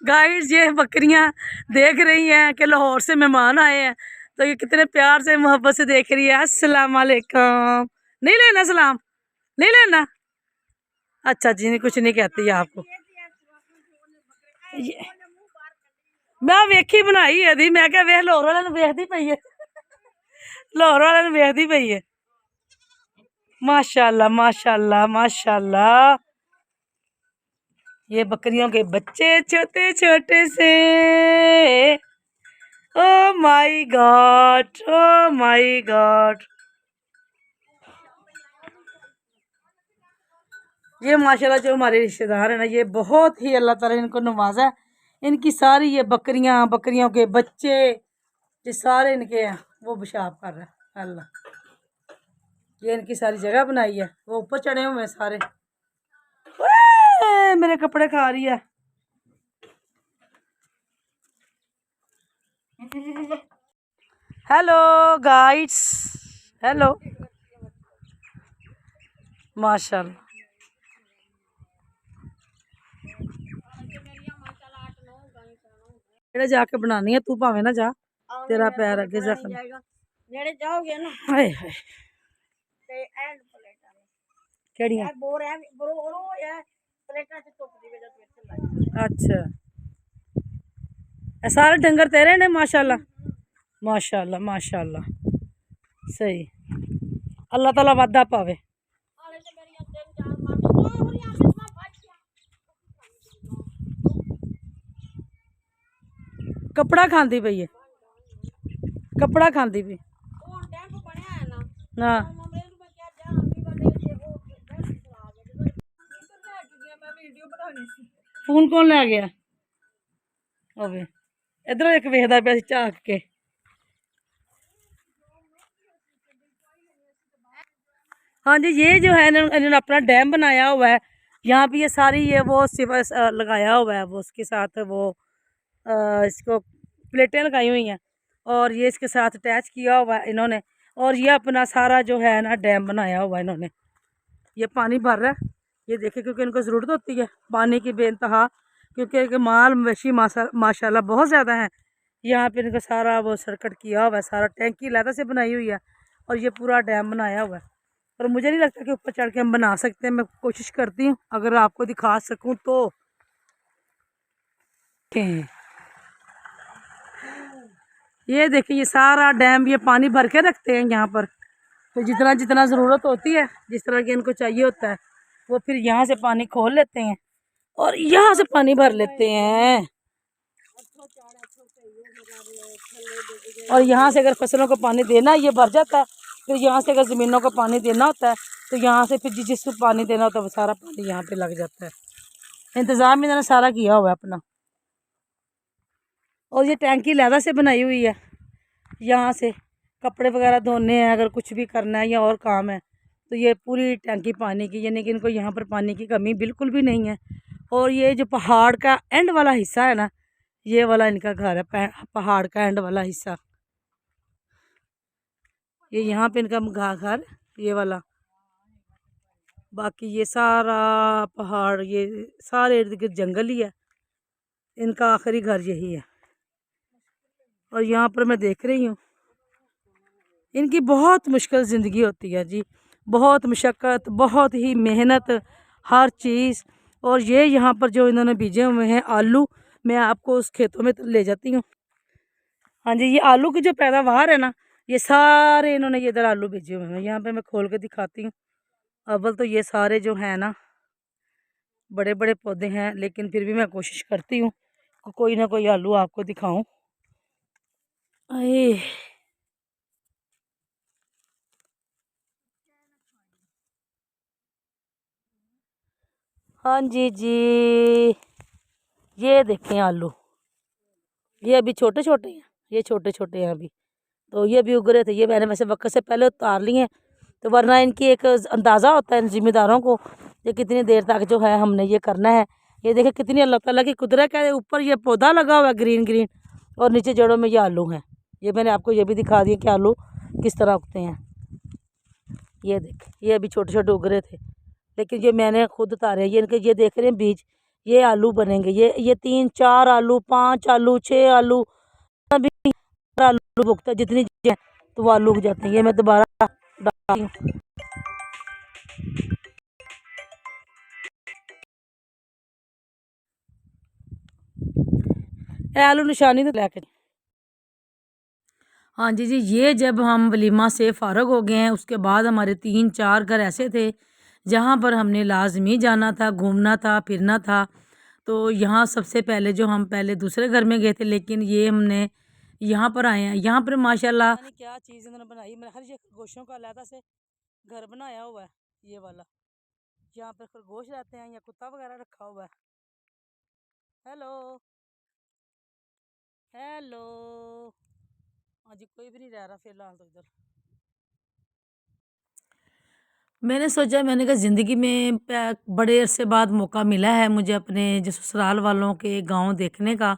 Guys ये बकरियां देख रही हैं कि लाहौर से मेहमान आए हैं, तो ये कितने प्यार से मोहब्बत से देख रही है। अस्सलाम वालेकुम। नहीं लेना सलाम, नहीं लेना। अच्छा जी, नहीं कुछ नहीं कहती है आपको। मैं वेखी बनाई है दी, मैं क्या वेख लाहौर वाले वेखदी पई है, लाहौर वाले वेखदी पई है। माशाल्लाह माशाल्लाह माशाल्लाह। ये बकरियों के बच्चे छोटे छोटे से। Oh my God, oh my God. ये माशाल्लाह जो हमारे रिश्तेदार है ना, ये बहुत ही अल्लाह ताला इनको नवाजा है। इनकी सारी ये बकरियां, बकरियों के बच्चे, ये सारे इनके हैं, वो पेशाब कर रहा है अल्लाह। ये इनकी सारी जगह बनाई है, वो ऊपर चढ़े हुए हैं सारे। मेरे कपड़े खा रही है। हेलो गाइड्स, हेलो माशाल्लाह। जाके बनानी है तू, भावे ना जा, तेरा पैर अगे जख्म। नेड़े जाओगे ना, हाय हाय ते एंड प्लेटां केड़ियां बोर है बोरो है प्लेटां च धुप दी वजह तो। अच्छा, ए सारे डंगर तेरे ने? माशाल्लाह माशाल्लाह माशाल्लाह, सही। अल्लाह ताला वादा पावे। कपड़ा खांदी पई है, कपड़ा खांदी पई। हाँ फोन कौन लै गया? इधर एक वेखदा पिया झाक के। हाँ जी, ये जो है इन्होंने अपना डैम बनाया हुआ है। यहाँ पे ये सारी ये वो सिवस लगाया हुआ है, वो उसके साथ वो इसको प्लेटें लगाई हुई हैं और ये इसके साथ अटैच किया हुआ है इन्होंने। और ये अपना सारा जो है ना डैम बनाया हुआ है इन्होंने। ये पानी भर रहा है, ये देखे, क्योंकि इनको ज़रूरत होती है पानी की बेइंतहा, क्योंकि माल मवेशी माशाल्लाह बहुत ज़्यादा है। यहाँ पे इनको सारा वो सर्किट किया हुआ है, सारा टैंकी लहदा से बनाई हुई है और ये पूरा डैम बनाया हुआ है। और मुझे नहीं लगता कि ऊपर चढ़ के हम बना सकते हैं। मैं कोशिश करती हूँ अगर आपको दिखा सकूँ तो। ये देखिए, ये सारा डैम ये पानी भर के रखते हैं यहाँ पर, तो जितना जितना ज़रूरत होती है, जिस तरह की इनको चाहिए होता है, वो फिर यहाँ से पानी खोल लेते हैं और यहाँ से पानी भर लेते हैं। और यहाँ से अगर फसलों को पानी देना, ये भर जाता है। फिर यहाँ से अगर ज़मीनों को पानी देना होता है, तो यहाँ से फिर जिसको पानी देना होता है वो सारा पानी यहाँ पे लग जाता है। इंतज़ाम इन्होंने सारा किया हुआ है अपना। और ये टैंकी लहदा से बनाई हुई है, यहाँ से कपड़े वगैरह धोने हैं, अगर कुछ भी करना है या और काम है, तो ये पूरी टैंकी पानी की, यानी कि इनको यहाँ पर पानी की कमी बिल्कुल भी नहीं है। और ये जो पहाड़ का एंड वाला हिस्सा है ना, ये वाला इनका घर है, पहाड़ का एंड वाला हिस्सा। ये यहाँ पे इनका घर ये वाला, बाकी ये सारा पहाड़, ये सारे इर्द गिर्द जंगल ही है। इनका आखिरी घर यही है। और यहाँ पर मैं देख रही हूँ इनकी बहुत मुश्किल ज़िंदगी होती है जी, बहुत मशक्क़त, बहुत ही मेहनत, हर चीज़। और ये यहाँ पर जो इन्होंने बीजे हुए हैं आलू, मैं आपको उस खेतों में ले जाती हूँ। हाँ जी, ये आलू की जो पैदावार है ना, ये सारे इन्होंने ये इधर आलू बीजे हुए हैं। यहाँ पे मैं खोल के दिखाती हूँ। अव्वल तो ये सारे जो है ना बड़े बड़े पौधे हैं, लेकिन फिर भी मैं कोशिश करती हूँ कोई ना कोई आलू आपको दिखाऊं। अये हाँ जी जी, ये देखें आलू, ये अभी छोटे छोटे हैं, ये छोटे छोटे हैं अभी, तो ये भी उग रहे थे। ये मैंने वैसे वक्त से पहले उतार लिए हैं, तो वरना इनकी एक अंदाज़ा होता है इन ज़िम्मेदारों को ये कितनी देर तक जो है हमने ये करना है। ये देखें कितनी अल्लाह ताला की कुदरत है। ऊपर ये पौधा लगा हुआ है ग्रीन ग्रीन, और नीचे जड़ों में ये आलू हैं। ये मैंने आपको ये भी दिखा दिया कि आलू किस तरह उगते हैं। ये देखें, ये अभी छोटे छोटे उग रहे थे, लेकिन ये मैंने खुद उतारे। ये इनके ये देख रहे हैं बीज, ये आलू बनेंगे, ये 3 4 आलू, 5 आलू, 6 आलू, अभी आलू उगता है जितनी चीजें हैं, तो वो आलू उग जाते हैं। ये मैं दोबारा डालती हूँ। आलू निशानी तो लेके। हाँ जी जी, ये जब हम वलीमा से फ़ारग हो गए हैं, उसके बाद हमारे 3 4 घर ऐसे थे जहाँ पर हमने लाजमी जाना था, घूमना था, फिरना था। तो यहाँ सबसे पहले जो हम पहले दूसरे घर में गए थे, लेकिन ये हमने यहाँ पर आए हैं। यहाँ पर माशाल्लाह क्या चीज़ इन्होंने बनाई, मैं हर ये खरगोशों का अलहदा से घर बनाया हुआ है। ये वाला यहाँ पर खरगोश रहते हैं या कुत्ता वगैरह रखा हुआ है। हेलो हेलो, हाँ जी, कोई भी नहीं रह रहा फिलहाल तो इधर। मैंने सोचा, मैंने कहा ज़िंदगी में बड़े अरसे बाद मौका मिला है मुझे अपने जो ससुराल वालों के गांव देखने का,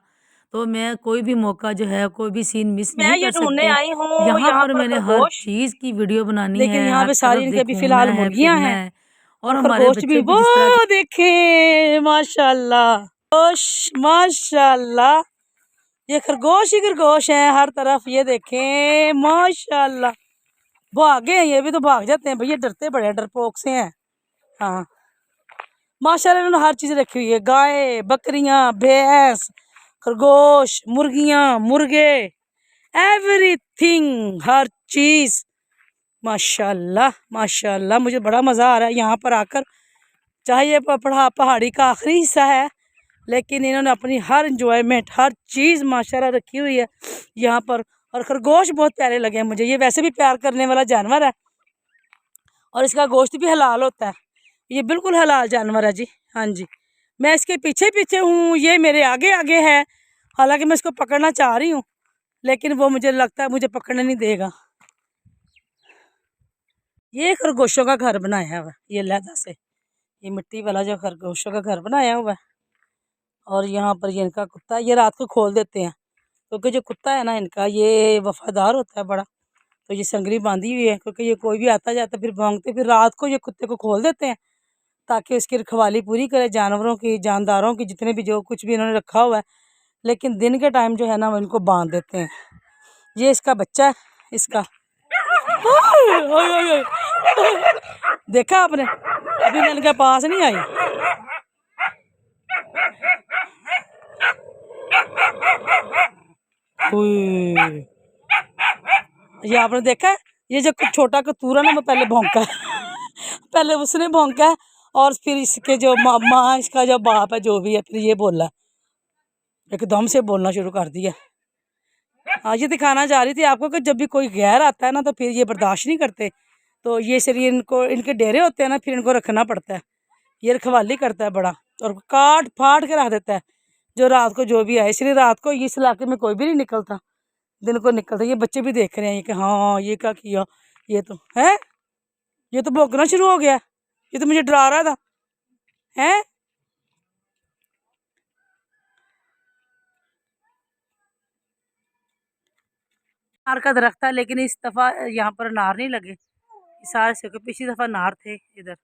तो मैं कोई भी मौका जो है, कोई भी सीन मिस मैं नहीं ये कर ढूंढने सकती। आई हूँ यहाँ यहाँ पर पर मैंने हर खरगोश, चीज़ की वीडियो बनानी लेकिन है, यहाँ हर पे तरफ सारी इनके अभी घूमना फिलहाल है, मुर्गियां फिरना हैं है। और और हमारे खरगोश भी। बच्चों की वो जिस तरह देखें माशाल्लाह, खरगोश माशाल्लाह, ये खरगोश ही खरगोश हैं हर तरफ। ये देखें माशाल्लाह, भागे हैं, ये भी तो भाग जाते हैं भैया, डरते बड़े हैं, डरपोक से हैं। हाँ माशाल्लाह, इन्होंने हर चीज़ रखी हुई है, गाय, बकरियां, भैंस, खरगोश, मुर्गियां, मुर्गे, एवरीथिंग, हर चीज़। माशाल्लाह माशाल्लाह, मुझे बड़ा मज़ा आ रहा है यहाँ पर आकर। चाहे ये पहाड़ी का आखिरी हिस्सा है, लेकिन इन्होंने अपनी हर इंजॉयमेंट, हर चीज़ माशाल्लाह रखी हुई है यहाँ पर। और खरगोश बहुत प्यारे लगे हैं मुझे। ये वैसे भी प्यार करने वाला जानवर है और इसका गोश्त भी हलाल होता है। ये बिल्कुल हलाल जानवर है जी। हाँ जी, मैं इसके पीछे पीछे हूँ, ये मेरे आगे आगे है। हालांकि मैं इसको पकड़ना चाह रही हूँ, लेकिन वो मुझे लगता है मुझे पकड़ने नहीं देगा। ये खरगोशों का घर बनाया हुआ है, ये लहदा से, ये मिट्टी वाला जो खरगोशों का घर बनाया हुआ है। और यहाँ पर ये इनका कुत्ता, ये रात को खोल देते हैं क्योंकि जो कुत्ता है ना इनका, ये वफादार होता है बड़ा। तो ये संगली बांधी हुई है क्योंकि ये कोई भी आता जाता फिर भौंकते, फिर रात को ये कुत्ते को खोल देते हैं ताकि उसकी रखवाली पूरी करे, जानवरों की, जानदारों की, जितने भी जो कुछ भी इन्होंने रखा हुआ है। लेकिन दिन के टाइम जो है ना वो इनको बांध देते हैं। ये इसका बच्चा है, इसका देखा आपने, अभी मैं इनके पास नहीं आई। ये आपने देखा है, ये जो छोटा कतूरा ना वो पहले भौंका है पहले उसने भौंका है और फिर इसके जो माँ, इसका जो बाप है जो भी है, फिर ये बोला, एकदम से बोलना शुरू कर दिया। हाँ, ये दिखाना चाह रही थी आपको कि जब भी कोई गैर आता है ना तो फिर ये बर्दाश्त नहीं करते। तो ये शरीर इनको, इनके डेरे होते हैं ना, फिर इनको रखना पड़ता है। ये रखवाली करता है बड़ा और काट फाड़ के रख देता है जो रात को जो भी आए। इसलिए रात को इस इलाके में कोई भी नहीं निकलता, दिन को निकलता। ये बच्चे भी देख रहे हैं कि हाँ ये क्या किया, ये तो है, ये तो भौंकना शुरू हो गया, ये तो मुझे डरा रहा था है। नार का दरख्त था, लेकिन इस दफ़ा यहाँ पर नार नहीं लगे सारे से, पिछली दफ़ा नार थे इधर।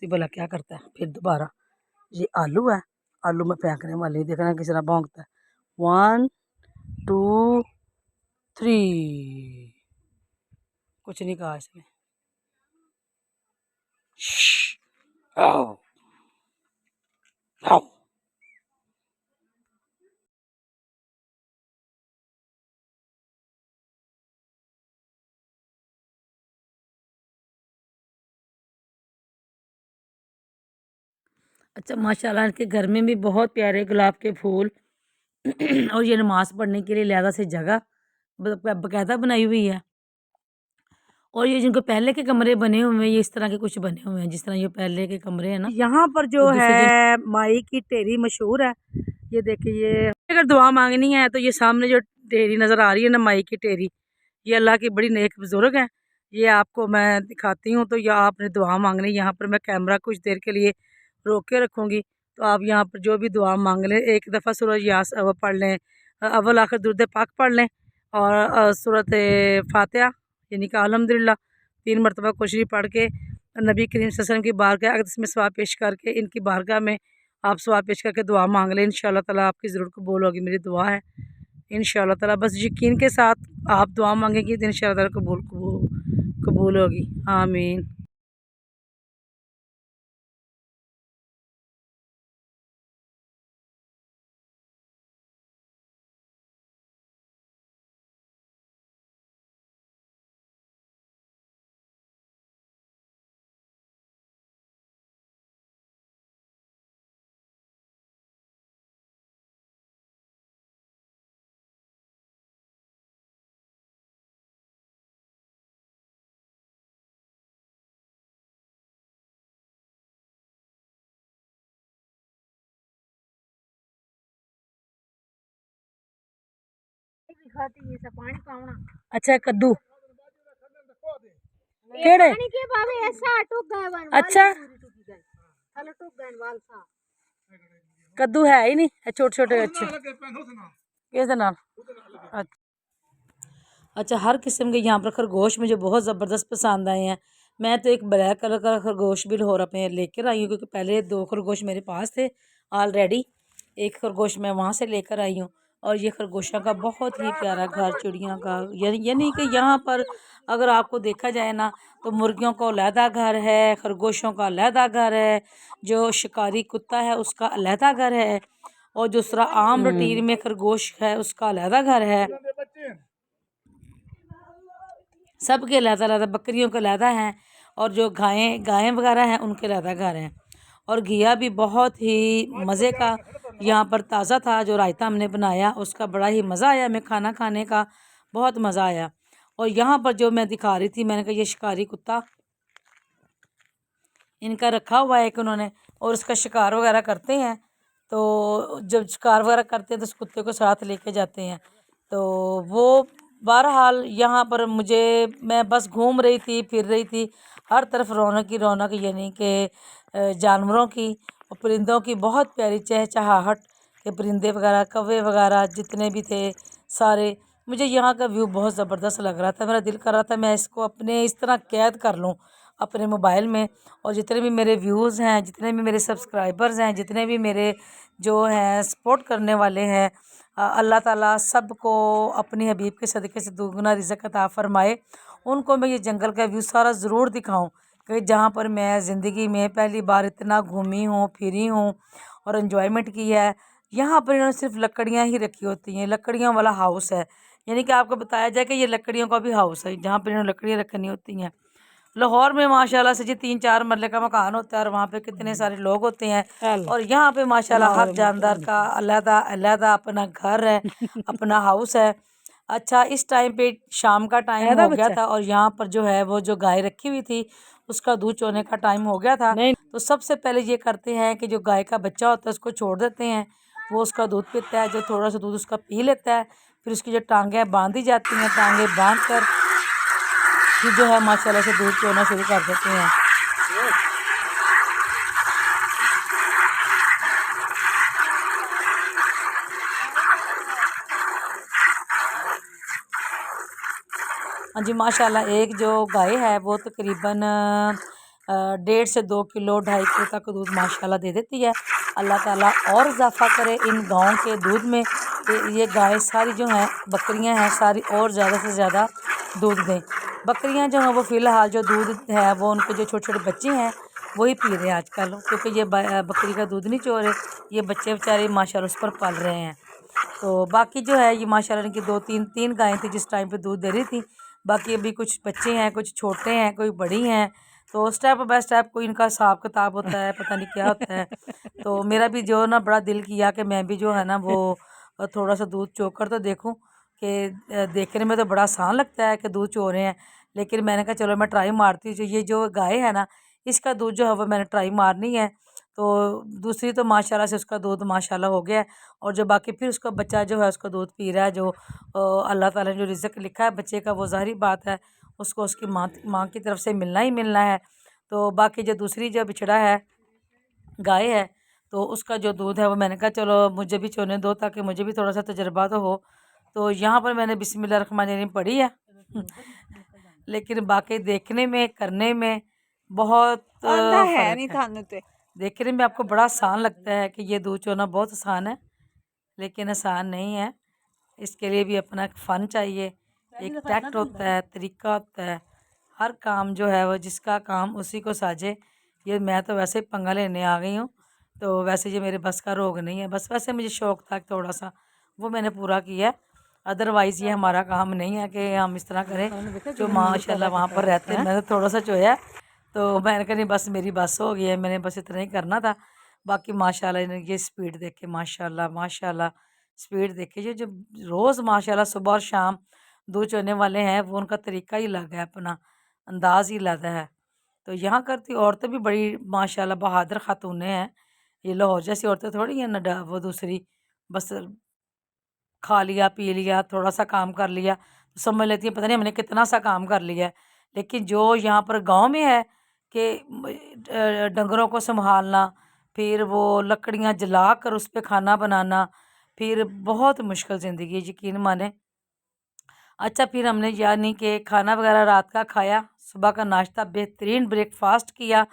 भला क्या करता है फिर दोबारा। ये आलू है, आलू में फेंकने वाली, देखना किस तरह भौंकता है। 1 2 3, कुछ नहीं कहा इसने। आओ आओ। अच्छा माशाल्लाह, इनके घर में भी बहुत प्यारे गुलाब के फूल और ये नमाज़ पढ़ने के लिए लहदा से जगह बाकायदा बनाई हुई है। और ये जिनको पहले के कमरे बने हुए हैं, ये इस तरह के कुछ बने हुए हैं जिस तरह ये पहले के कमरे हैं ना। यहाँ पर जो उर्दू से जो है माई की टेरी मशहूर है। ये देखिए, ये अगर दुआ मांगनी है तो ये सामने जो टेरी नज़र आ रही है ना, माई की टेरी, ये अल्लाह की बड़ी नेक बुजुर्ग है। ये आपको मैं दिखाती हूँ। तो या आपने दुआ मांगनी, यहाँ पर मैं कैमरा कुछ देर के लिए रोक के रखूँगी, तो आप यहाँ पर जो भी दुआ मांग लें, एक दफ़ा सूरज यास वो पढ़ लें, अव्वल आखिर दुरूद पाक पढ़ लें और सूरत फातिहा यानी कि अल्हम्दुलिल्लाह 3 मरतबा कुशरी पढ़ के नबी करीम सल्लल्लाहु अलैहि वसल्लम की बारगाह अक़दस में सवाब पेश करके इनकी बारगाह में आप सवाब पेश करके दुआ मांग लें। इंशाअल्लाह ताला आपकी ज़रूर कबूल होगी, मेरी दुआ है इंशाअल्लाह ताला। बस यकीन के साथ आप दुआ मांगेंगी तो इंशाअल्लाह ताला कबूल कबूल कबूल होगी। आमीन। अच्छा कद्दू केड़े अच्छा कद्दू है ही नहीं, छोटे छोटे अच्छे किस नाल। अच्छा हर किस्म के यहाँ पर खरगोश मुझे बहुत ज़बरदस्त पसंद आए हैं। मैं तो एक ब्लैक कलर का खरगोश भी लाहौर अपने लेकर आई हूँ क्योंकि पहले 2 खरगोश मेरे पास थे ऑलरेडी। एक खरगोश मैं वहाँ से लेकर आई हूँ और ये खरगोशों का बहुत ही प्यारा घर, चिड़ियों का यानी कि यहाँ पर अगर आपको देखा जाए ना तो मुर्गियों का अलहदा घर है, खरगोशों का अलहदा घर है, जो शिकारी कुत्ता है उसका अलहदा घर है और दूसरा आम रटीर में खरगोश है उसका अलहदा घर है। सब के अलहदा बकरियों के अलहदा हैं और जो गायें वगैरह हैं उनके अलहदा घर हैं। और घिया भी बहुत ही मज़े का यहाँ पर ताज़ा था, जो रायता हमने बनाया उसका बड़ा ही मज़ा आया, हमें खाना खाने का बहुत मज़ा आया। और यहाँ पर जो मैं दिखा रही थी, मैंने कहा ये शिकारी कुत्ता इनका रखा हुआ है कि उन्होंने और उसका शिकार वगैरह करते हैं। तो जब शिकार वगैरह करते हैं तो उस कुत्ते को साथ लेके जाते हैं। तो वो बहरहाल यहाँ पर मैं बस घूम रही थी, फिर रही थी, हर तरफ रौनक ही रौनक, यानी कि जानवरों की और परिंदों की बहुत प्यारी चहचहाहट के परिंदे वगैरह कौवे वगैरह जितने भी थे सारे। मुझे यहाँ का व्यू बहुत ज़बरदस्त लग रहा था, मेरा दिल कर रहा था मैं इसको अपने इस तरह कैद कर लूँ अपने मोबाइल में। और जितने भी मेरे व्यूज़ हैं, जितने भी मेरे सब्सक्राइबर्स हैं, जितने भी मेरे जो हैं सपोर्ट करने वाले हैं, अल्लाह ताला सबको अपनी हबीब के सदक़े से दुगना रिज़्क़ अता फ़रमाए। उनको मैं ये जंगल का व्यू सारा ज़रूर दिखाऊं कि जहाँ पर मैं ज़िंदगी में पहली बार इतना घूमी हूँ, फिरी हूँ और एंजॉयमेंट की है। यहाँ पर इन्होंने सिर्फ लकड़ियाँ ही रखी होती हैं, लकड़ियों वाला हाउस है, यानी कि आपको बताया जाए कि ये लकड़ियों का भी हाउस है जहाँ पर इन्होंने लकड़ियाँ रखनी होती हैं। लाहौर में माशाल्लाह से जी 3-4 मरले का मकान होता है और वहाँ पे कितने सारे लोग होते हैं। और यहाँ पे माशाल्लाह हर जानदार का अलहदा अलहदा अपना घर है, अपना हाउस है। अच्छा इस टाइम पे शाम का टाइम हो गया था और यहाँ पर जो है वो जो गाय रखी हुई थी उसका दूध चोने का टाइम हो गया था। तो सबसे पहले ये करते हैं कि जो गाय का बच्चा होता है उसको छोड़ देते हैं, वो उसका दूध पीता है, जो थोड़ा सा दूध उसका पी लेता है, फिर उसकी जो टांगें बांधी जाती हैं, टांगें बांध कर फिर जो है माशाल्लाह से दूध चोना शुरू कर देते हैं। हाँ जी माशाल्लाह एक जो गाय है वो तकरीबन 1.5 से 2 किलो 2.5 किलो तक दूध माशाल्लाह दे देती है। अल्लाह ताला और इजाफ़ा करे इन गायों के दूध में कि ये गाय सारी जो हैं बकरियां हैं सारी और ज़्यादा से ज़्यादा दूध दें। बकरियां जो हैं वो फ़िलहाल जो दूध है वो उनके जो छोटे छोटे बच्चे हैं वही पी रहे हैं आजकल, क्योंकि ये बकरी का दूध नहीं चो रहे, ये बच्चे बेचारे माशाल्लाह उस पर पल रहे हैं। तो बाकी जो है ये माशाल्लाह इनकी 2-3 गायें थी जिस टाइम पे दूध दे रही थी, बाकी अभी कुछ बच्चे हैं, कुछ छोटे हैं, कोई बड़ी हैं। तो स्टेप बाय स्टेप कोई इनका हिसाब किताब होता है, पता नहीं क्या होता है। तो मेरा भी जो ना बड़ा दिल किया कि मैं भी जो है ना वो थोड़ा सा दूध चोकर तो देखूं कि देखने में तो बड़ा आसान लगता है कि दूध चो रहे हैं, लेकिन मैंने कहा चलो मैं ट्राई मारती हूँ। ये जो गाय है ना इसका दूध जो है वो मैंने ट्राई मारनी है। तो दूसरी तो माशाल्लाह से उसका दूध माशाल्लाह हो गया है और जो बाकी फिर उसका बच्चा जो है उसका दूध पी रहा है। जो अल्लाह ताला ने जो रिज़्क़ लिखा है बच्चे का वो ज़ाहिर बात है उसको उसकी माँ की तरफ से मिलना ही मिलना है। तो बाकी जो दूसरी जो बिछड़ा है गाय है तो उसका जो दूध है वो मैंने कहा चलो मुझे भी चोने दो ताकि मुझे भी थोड़ा सा तजर्बा तो हो। तो यहाँ पर मैंने बिस्मिल्लाहिर्रहमानिर्रहीम पढ़ी है लेकिन बाकी देखने में करने में बहुत आंदा है फ़र्क नहीं है। थानू ते देखने में आपको बड़ा आसान लगता है कि ये दूध चोना बहुत आसान है, लेकिन आसान नहीं है। इसके लिए भी अपना एक फ़न चाहिए, एक टैक्ट होता है, तरीका होता है। हर काम जो है वो जिसका काम उसी को साझे। ये मैं तो वैसे ही पंगा लेने आ गई हूँ, तो वैसे ये मेरे बस का रोग नहीं है। बस वैसे मुझे शौक़ था थोड़ा सा, वो मैंने पूरा किया। अदरवाइज़ ये हमारा काम नहीं है कि हम इस तरह करें। जो माशाल्लाह वहाँ पर रहते हैं, मैंने थोड़ा सा चोया तो मैंने कहा नहीं बस मेरी बस हो गई है, मैंने बस इतना ही करना था। बाकी माशाल्लाह इन्हें ये स्पीड देख के माशाल्लाह माशाल्लाह स्पीड देखे ये जो रोज़ माशाल्लाह सुबह और शाम दूध चोने वाले हैं वो उनका तरीका ही अलग है, अपना अंदाज़ ही अलग है। तो यहाँ करती औरतें भी बड़ी माशाल्लाह बहादुर खातूनें हैं। ये लाहौर जैसी औरतें थोड़ी हैं न वो दूसरी बस खा लिया पी लिया थोड़ा सा काम कर लिया तो समझ लेती हैं पता नहीं हमने कितना सा काम कर लिया है। लेकिन जो यहाँ पर गांव में है कि डंगरों को संभालना, फिर वो लकड़ियाँ जला कर उस पर खाना बनाना, फिर बहुत मुश्किल ज़िंदगी यकीन माने। अच्छा फिर हमने यानी कि खाना वगैरह रात का खाया, सुबह का नाश्ता बेहतरीन ब्रेकफास्ट किया।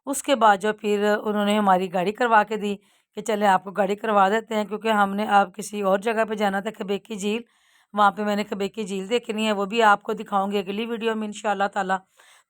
उसके बाद जो फिर उन्होंने हमारी गाड़ी करवा के दी कि चलें आपको गाड़ी करवा देते हैं, क्योंकि हमने अब किसी और जगह पे जाना था खबेकी झील। वहाँ पे मैंने खबेकी झील देखनी है, वो भी आपको दिखाऊंगी अगली वीडियो में इंशाल्लाह ताला।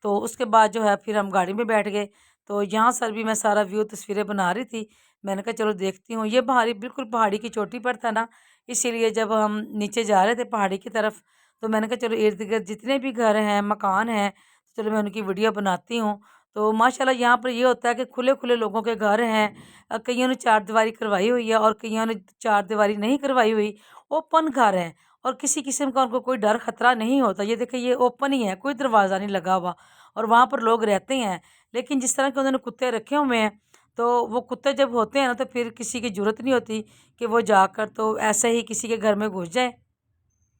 तो उसके बाद जो है फिर हम गाड़ी में बैठ गए। तो यहाँ सर भी मैं सारा व्यू तस्वीरें बना रही थी। मैंने कहा चलो देखती हूँ। ये पहाड़ी बिल्कुल पहाड़ी की चोटी पर था ना, इसीलिए जब हम नीचे जा रहे थे पहाड़ी की तरफ तो मैंने कहा चलो इर्द गिर्द जितने भी घर हैं मकान हैं चलो मैं उनकी वीडियो बनाती हूँ। तो माशाल्लाह यहाँ पर ये होता है कि खुले खुले लोगों के घर हैं। कईयों ने चारदीवारी करवाई हुई है और कईयों ने चारदीवारी नहीं करवाई हुई, ओपन घर हैं और किसी किस्म का उनको कोई डर खतरा नहीं होता। ये देखिए ये ओपन ही है, कोई दरवाज़ा नहीं लगा हुआ और वहाँ पर लोग रहते हैं। लेकिन जिस तरह के उन्होंने कुत्ते रखे हुए हैं तो वो कुत्ते जब होते हैं ना तो फिर किसी की ज़रूरत नहीं होती कि वो जाकर तो ऐसे ही किसी के घर में घुस जाए,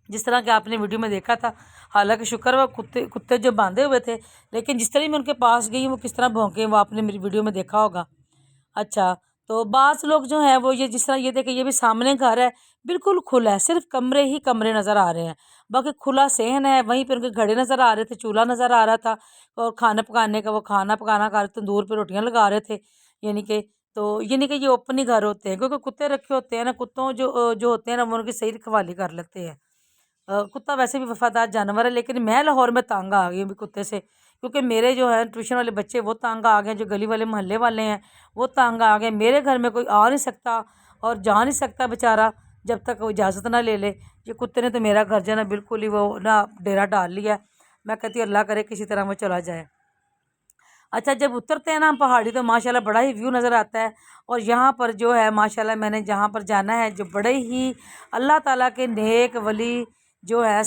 जिस तरह के आपने वीडियो में देखा था। हालांकि शुक्र वो कुत्ते कुत्ते जो बांधे हुए थे, लेकिन जिस तरह मैं उनके पास गई वो किस तरह भौंके वो आपने मेरी वीडियो में देखा होगा। अच्छा तो बाज़ लोग जो हैं वो ये जिस तरह ये देखें ये भी सामने घर है, बिल्कुल खुला है, सिर्फ कमरे ही कमरे नज़र आ रहे हैं, बाकी खुला सहन है। वहीं पर उनके घड़े नज़र आ रहे थे, चूल्हा नज़र आ रहा था और खाना पकाने का वो खाना पकाना खा रहे, तंदूर पे रोटियां लगा रहे थे। यानी कि तो यानी कि ये ओपन ही घर होते हैं, क्योंकि कुत्ते रखे होते हैं ना, कुत्तों जो होते हैं ना वो उनकी सही रखवाली कर लेते हैं। कुत्ता वैसे भी वफादार जानवर है, लेकिन मैं लाहौर में तंग आ गई हूँ अभी कुत्ते से, क्योंकि मेरे जो है ट्यूशन वाले बच्चे वो तंग आ गए, जो गली वाले मोहल्ले वाले हैं वो तंग आ गए। मेरे घर में कोई आ नहीं सकता और जा नहीं सकता बेचारा जब तक वो इजाज़त ना ले ले। ये कुत्ते ने तो मेरा घर जो है ना बिल्कुल ही वो ना डेरा डाल लिया है। मैं कहती हूँ अल्लाह करे किसी तरह वो चला जाए। अच्छा जब उतरते हैं ना हम पहाड़ी तो माशाल्लाह बड़ा ही व्यू नज़र आता है। और यहाँ पर जो है माशाल्लाह मैंने जहाँ पर जाना है जो बड़े ही अल्लाह ताला के नेक वली जो है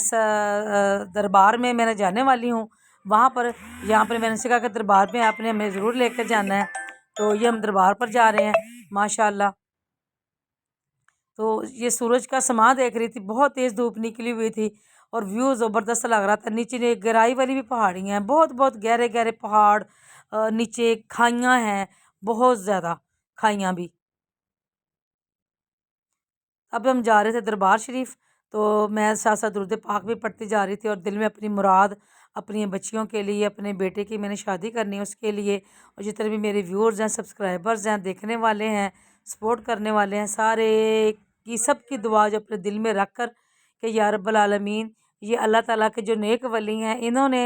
दरबार में मैंने जाने वाली हूँ। वहाँ पर यहाँ पर मैंने से कहा कि दरबार में आपने हमें ज़रूर लेकर जाना है, तो ये हम दरबार पर जा रहे हैं माशाल्लाह। तो ये सूरज का समा देख रही थी, बहुत तेज़ धूप निकली हुई थी और व्यू ज़बरदस्त लग रहा था। नीचे ने गहराई वाली भी पहाड़ियाँ हैं, बहुत बहुत गहरे गहरे पहाड़, नीचे खाइयाँ हैं, बहुत ज़्यादा खाइयाँ भी। अब हम जा रहे थे दरबार शरीफ, तो मैं साथ साथ दुरूद पाक भी पढ़ती जा रही थी और दिल में अपनी मुराद अपनी बच्चियों के लिए, अपने बेटे की मैंने शादी करनी है उसके लिए, और जितने भी मेरे व्यूअर्स हैं, सब्सक्राइबर्स हैं, देखने वाले हैं, सपोर्ट करने वाले हैं, सारे की सब की दुआ जो अपने दिल में रख कर कि या रब्बल आलमीन ये अल्लाह ताला के जो नेक वली हैं इन्होंने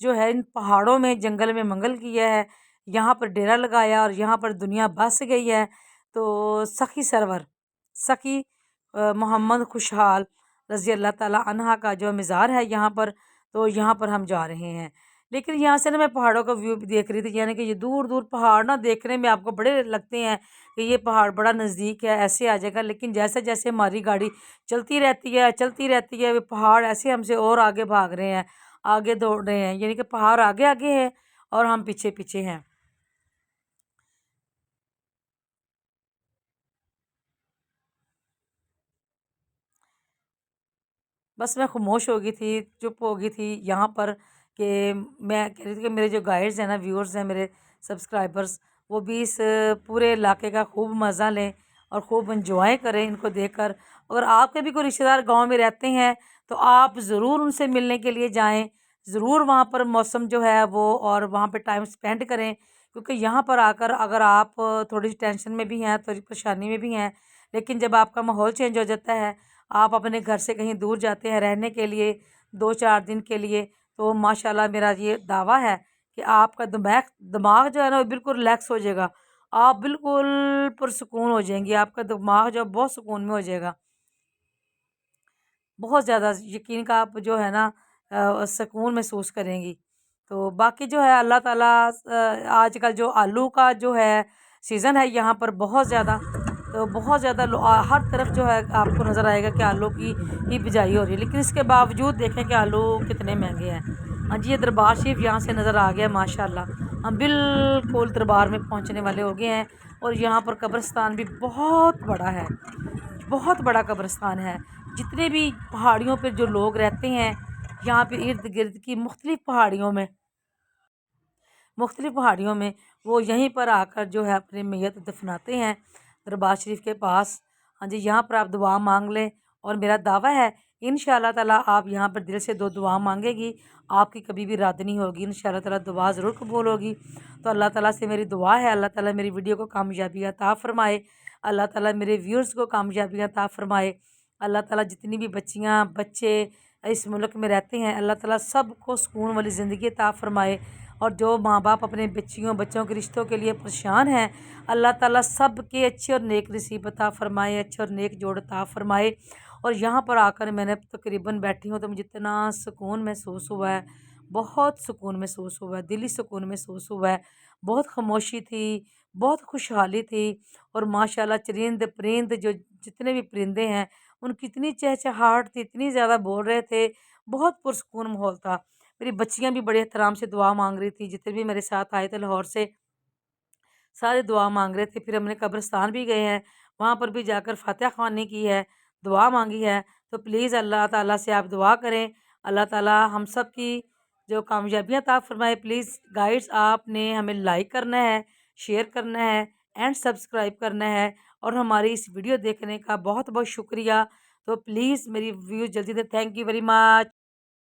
जो है इन पहाड़ों में जंगल में मंगल किया है, यहाँ पर डेरा लगाया और यहाँ पर दुनिया बस गई है। तो सखी सरवर सखी मोहम्मद खुशहाल रज़ी अल्लाह ताला अन्हा का जो मज़ार है यहाँ पर, तो यहाँ पर हम जा रहे हैं। लेकिन यहाँ से ना मैं पहाड़ों का व्यू भी देख रही थी, यानी कि ये दूर दूर पहाड़ ना देखने में आपको बड़े लगते हैं कि ये पहाड़ बड़ा नज़दीक है, ऐसे आ जाएगा। लेकिन जैसे जैसे हमारी गाड़ी चलती रहती है वे पहाड़ ऐसे हमसे और आगे भाग रहे हैं, आगे दौड़ रहे हैं, यानी कि पहाड़ आगे आगे है और हम पीछे पीछे हैं। बस मैं खामोश हो गई थी, चुप हो गई थी यहाँ पर कि मैं कह रही थी कि मेरे जो गाइड्स हैं ना, व्यूअर्स हैं, मेरे सब्सक्राइबर्स, वो भी इस पूरे इलाके का खूब मज़ा लें और खूब इंजॉय करें इनको देखकर। अगर आपके भी कोई रिश्तेदार गांव में रहते हैं तो आप ज़रूर उनसे मिलने के लिए जाएं, ज़रूर वहाँ पर मौसम जो है वो और वहाँ पे टाइम स्पेंड करें, क्योंकि यहाँ पर आकर अगर आप थोड़ी सी टेंशन में भी हैं, थोड़ी परेशानी में भी हैं, लेकिन जब आपका माहौल चेंज हो जाता है, आप अपने घर से कहीं दूर जाते हैं रहने के लिए 2-4 दिन के लिए, तो माशाल्लाह मेरा ये दावा है कि आपका दिमाग दिमाग जो है ना वो बिल्कुल रिलैक्स हो जाएगा। आप बिल्कुल पुरसुकून हो जाएंगी, आपका दिमाग जो है बहुत सुकून में हो जाएगा। बहुत ज़्यादा यकीन का आप जो है ना सुकून महसूस करेंगी। तो बाकी जो है अल्लाह ताला आजकल जो आलू का जो है सीज़न है यहाँ पर बहुत ज़्यादा, तो बहुत ज़्यादा हर तरफ जो है आपको नज़र आएगा कि आलू की ही बिजाई हो रही है, लेकिन इसके बावजूद देखें कि आलू कितने महंगे हैं। हाँ जी, ये दरबार शरीफ यहाँ से नज़र आ गया माशाल्लाह। हम बिल्कुल दरबार में पहुँचने वाले हो गए हैं और यहाँ पर कब्रिस्तान भी बहुत बड़ा है, बहुत बड़ा कब्रिस्तान है। जितने भी पहाड़ियों पे जो लोग रहते हैं यहाँ पे इर्द गिर्द की मुख्तलिफ़ पहाड़ियों में वो यहीं पर आकर जो है अपनी मैयत दफनाते हैं दरबार शरीफ के पास। हाँ जी, यहाँ पर आप दुआ मांग लें और मेरा दावा है इंशाअल्लाह ताला आप यहाँ पर दिल से 2 दुआ मांगेगी, आपकी कभी भी रद्द नहीं होगी, इंशाअल्लाह ताला दुआ ज़रूर कबूल होगी। तो अल्लाह ताला से मेरी दुआ है अल्लाह ताला मेरी वीडियो को कामयाबी अता फ़रमाए, अल्लाह ताला मेरे व्यूअर्स को कामयाबी अता फ़रमाए। अल्लाह ताला जितनी भी बच्चियाँ बच्चे इस मुल्क में रहते हैं अल्लाह ताला सबको सुकून वाली ज़िंदगी अता फ़रमाए, और जो माँ बाप अपने बच्चों के रिश्तों के लिए परेशान हैं अल्लाह ताला सब के अच्छे और नेक नसीब अता फ़रमाए, अच्छे और नेक जोड़ अता फ़रमाए। और यहाँ पर आकर मैंने तकरीबन बैठी हूँ तो मुझे इतना सुकून महसूस हुआ है, बहुत सुकून महसूस हुआ है, दिली सुकून महसूस हुआ है। बहुत खामोशी थी, बहुत खुशहाली थी, और माशाल्लाह चरिंद परिंद जो जितने भी परिंदे हैं उनकी इतनी चहचहाहट थी, इतनी ज़्यादा बोल रहे थे, बहुत पुरसकून माहौल था। मेरी बच्चियाँ भी बड़े एहतराम से दुआ मांग रही थी, जितने भी मेरे साथ आए थे लाहौर से सारे दुआ मांग रहे थे। फिर हमने कब्रिस्तान भी गए हैं, वहाँ पर भी जाकर फातिहा ख़वानी की है, दुआ मांगी है। तो प्लीज़ अल्लाह ताला से आप दुआ करें, अल्लाह ताला हम सब की जो कामयाबियाँ अता फ़रमाए। प्लीज़ गाइड्स आपने हमें लाइक करना है, शेयर करना है एंड सब्सक्राइब करना है, और हमारी इस वीडियो देखने का बहुत बहुत शुक्रिया। तो प्लीज़ मेरी व्यू जल्दी से, थैंक यू वेरी मच।